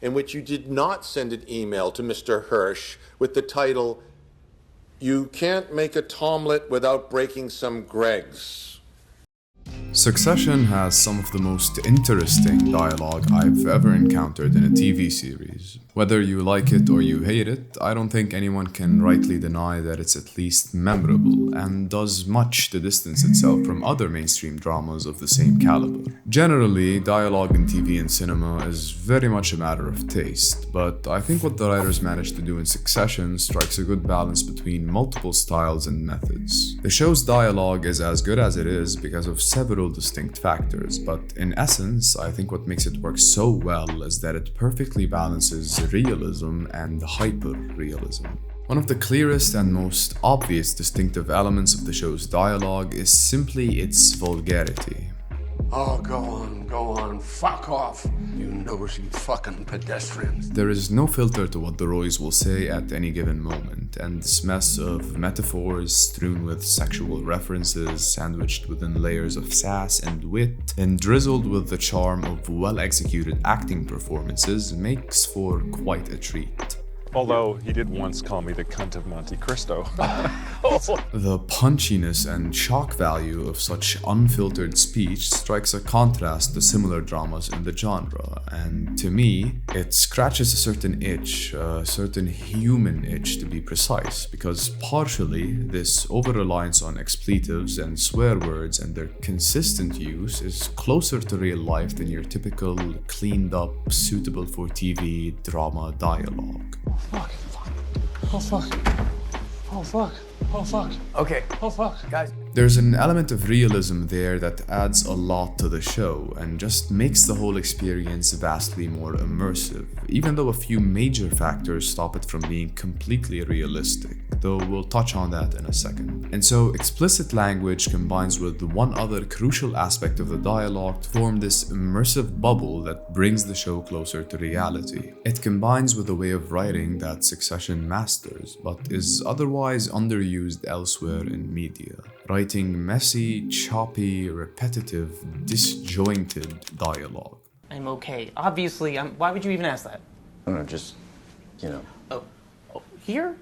in which you did not send an email to Mr. Hirsch with the title, "You can't make a tomlet without breaking some Greggs"? Succession has some of the most interesting dialogue I've ever encountered in a TV series. Whether you like it or you hate it, I don't think anyone can rightly deny that it's at least memorable and does much to distance itself from other mainstream dramas of the same caliber. Generally, dialogue in TV and cinema is very much a matter of taste, but I think what the writers managed to do in Succession strikes a good balance between multiple styles and methods. The show's dialogue is as good as it is because of several distinct factors, but in essence, I think what makes it work so well is that it perfectly balances realism and hyper-realism. One of the clearest and most obvious distinctive elements of the show's dialogue is simply its vulgarity. Oh, go on, fuck off, you nosy fucking pedestrians. There is no filter to what the Roys will say at any given moment, and this mess of metaphors strewn with sexual references, sandwiched within layers of sass and wit, and drizzled with the charm of well-executed acting performances makes for quite a treat. Although he did once call me the cunt of Monte Cristo. The punchiness and shock value of such unfiltered speech strikes a contrast to similar dramas in the genre, and to me, it scratches a certain itch, a certain human itch to be precise, because partially this over-reliance on expletives and swear words and their consistent use is closer to real life than your typical cleaned up, suitable for TV drama dialogue. Fuck. Oh, fuck. Oh, fuck. Oh, fuck. Okay. Oh, fuck. Guys. There's an element of realism there that adds a lot to the show and just makes the whole experience vastly more immersive, even though a few major factors stop it from being completely realistic, though we'll touch on that in a second. And so explicit language combines with one other crucial aspect of the dialogue to form this immersive bubble that brings the show closer to reality. It combines with a way of writing that Succession masters, but is otherwise underused elsewhere in media. Writing messy, choppy, repetitive, disjointed dialogue. I'm okay. Obviously, why would you even ask that? I don't know, just, you know. Oh, here?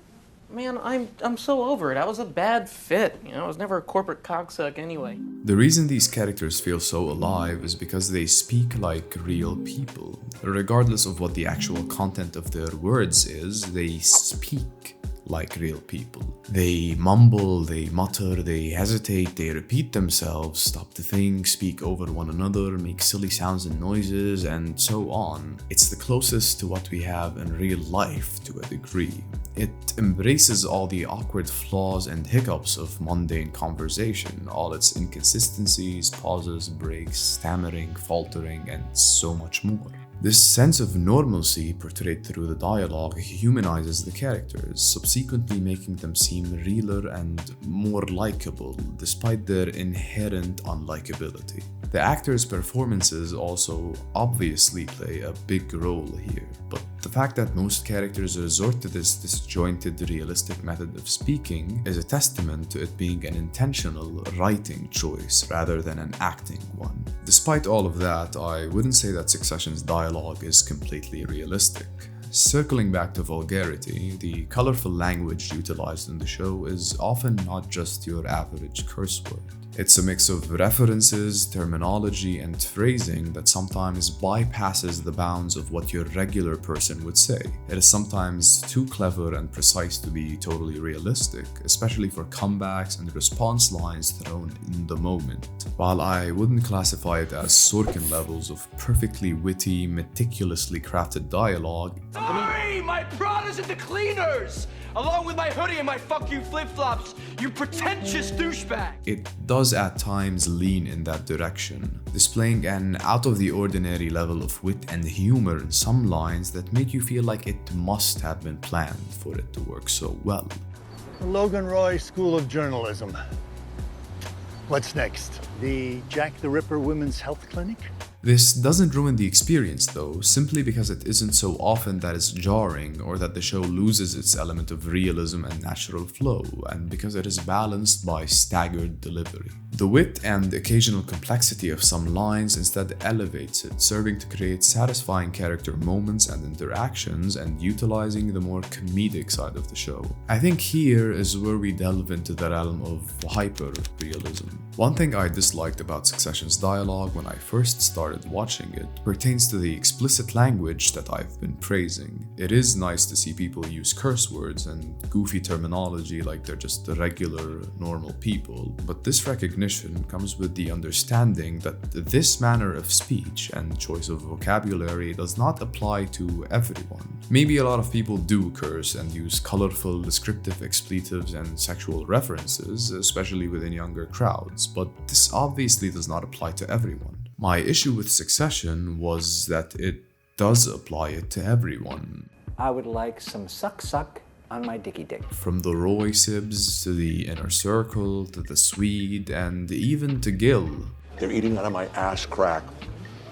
Man, I'm so over it. I was a bad fit. I was never a corporate cocksuck anyway. The reason these characters feel so alive is because they speak like real people. Regardless of what the actual content of their words is, they speak like real people. They mumble, they mutter, they hesitate, they repeat themselves, stop to think, speak over one another, make silly sounds and noises, and so on. It's the closest to what we have in real life to a degree. It embraces all the awkward flaws and hiccups of mundane conversation, all its inconsistencies, pauses, breaks, stammering, faltering, and so much more. This sense of normalcy portrayed through the dialogue humanizes the characters, subsequently making them seem realer and more likable, despite their inherent unlikability. The actors' performances also obviously play a big role here, but the fact that most characters resort to this disjointed, realistic method of speaking is a testament to it being an intentional writing choice rather than an acting one. Despite all of that, I wouldn't say that Succession's dialogue is completely realistic. Circling back to vulgarity, the colorful language utilized in the show is often not just your average curse word. It's a mix of references, terminology, and phrasing that sometimes bypasses the bounds of what your regular person would say. It is sometimes too clever and precise to be totally realistic, especially for comebacks and response lines thrown in the moment. While I wouldn't classify it as Sorkin levels of perfectly witty, meticulously crafted dialogue, Sorry, my Prada's at the cleaners! Along with my hoodie and my fuck you flip-flops, you pretentious douchebag! it does at times lean in that direction, displaying an out-of-the-ordinary level of wit and humor in some lines that make you feel like it must have been planned for it to work so well. The Logan Roy School of Journalism. What's next? The Jack the Ripper Women's Health Clinic? This doesn't ruin the experience though, simply because it isn't so often that it's jarring or that the show loses its element of realism and natural flow, and because it is balanced by staggered delivery. The wit and occasional complexity of some lines instead elevates it, serving to create satisfying character moments and interactions and utilizing the more comedic side of the show. I think here is where we delve into the realm of hyper-realism. One thing I disliked about Succession's dialogue when I first started watching it pertains to the explicit language that I've been praising. It is nice to see people use curse words and goofy terminology like they're just the regular, normal people, but this recognition comes with the understanding that this manner of speech and choice of vocabulary does not apply to everyone. Maybe a lot of people do curse and use colorful, descriptive expletives and sexual references, especially within younger crowds, but this obviously does not apply to everyone. My issue with Succession was that it does apply it to everyone. I would like some suck on my dicky dick. From the Roy Sibs to the Inner Circle to the Swede and even to Gil. They're eating out of my ass crack.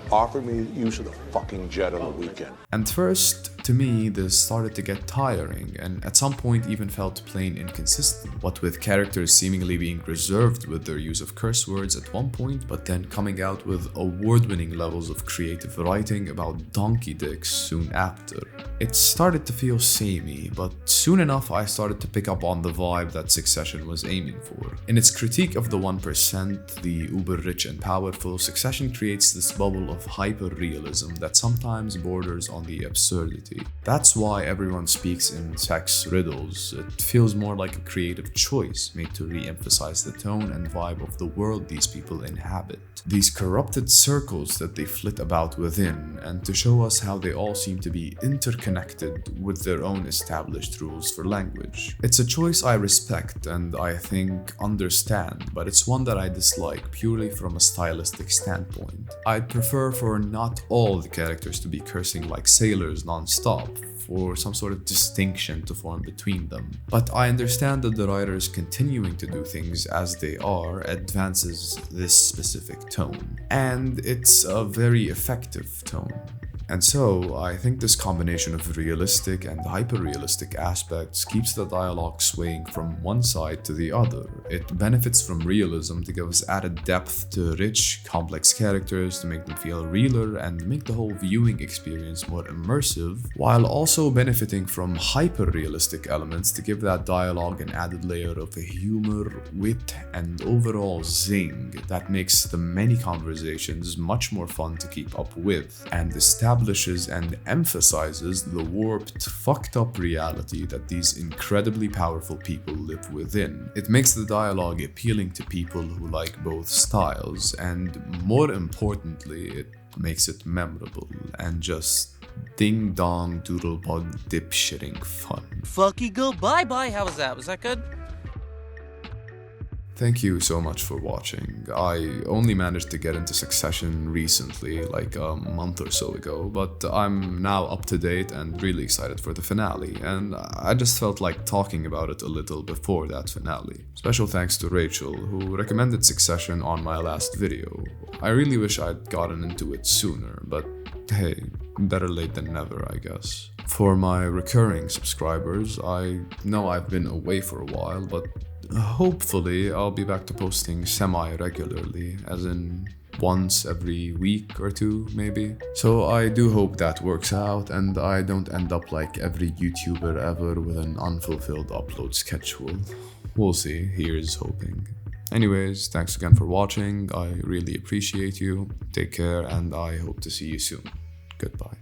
Offer me the use of the fucking jet on the weekend. And first, to me, this started to get tiring and at some point even felt plain inconsistent. What with characters seemingly being reserved with their use of curse words at one point, but then coming out with award-winning levels of creative writing about donkey dicks soon after. It started to feel samey, but soon enough I started to pick up on the vibe that Succession was aiming for. In its critique of the 1%, the uber-rich and powerful, Succession creates this bubble of hyper-realism that sometimes borders on the absurdity. That's why everyone speaks in sex riddles. It feels more like a creative choice made to re-emphasize the tone and vibe of the world these people inhabit. These corrupted circles that they flit about within, and to show us how they all seem to be interconnected with their own established rules for language. It's a choice I respect and I think understand, but it's one that I dislike purely from a stylistic standpoint. I'd prefer for not all the characters to be cursing like sailors non-stop, for some sort of distinction to form between them. But I understand that the writers continuing to do things as they are advances this specific tone. And it's a very effective tone. And so, I think this combination of realistic and hyper-realistic aspects keeps the dialogue swaying from one side to the other. It benefits from realism to give us added depth to rich, complex characters to make them feel realer and make the whole viewing experience more immersive, while also benefiting from hyper-realistic elements to give that dialogue an added layer of humor, wit, and overall zing that makes the many conversations much more fun to keep up with, and establishes and emphasizes the warped, fucked up reality that these incredibly powerful people live within. It makes the dialogue appealing to people who like both styles, and more importantly, it makes it memorable and just ding-dong doodle-bug dip-shitting fun. Fuck you, go bye-bye. How was that? Was that good? Thank you so much for watching. I only managed to get into Succession recently, like a month or so ago, but I'm now up to date and really excited for the finale, and I just felt like talking about it a little before that finale. Special thanks to Rachel, who recommended Succession on my last video. I really wish I'd gotten into it sooner, but hey, better late than never, I guess. For my recurring subscribers, I know I've been away for a while, but hopefully I'll be back to posting semi-regularly, as in once every week or two, maybe. So I do hope that works out and I don't end up like every YouTuber ever with an unfulfilled upload schedule. We'll see, here's hoping. Anyways, thanks again for watching, I really appreciate you, take care, and I hope to see you soon. Goodbye.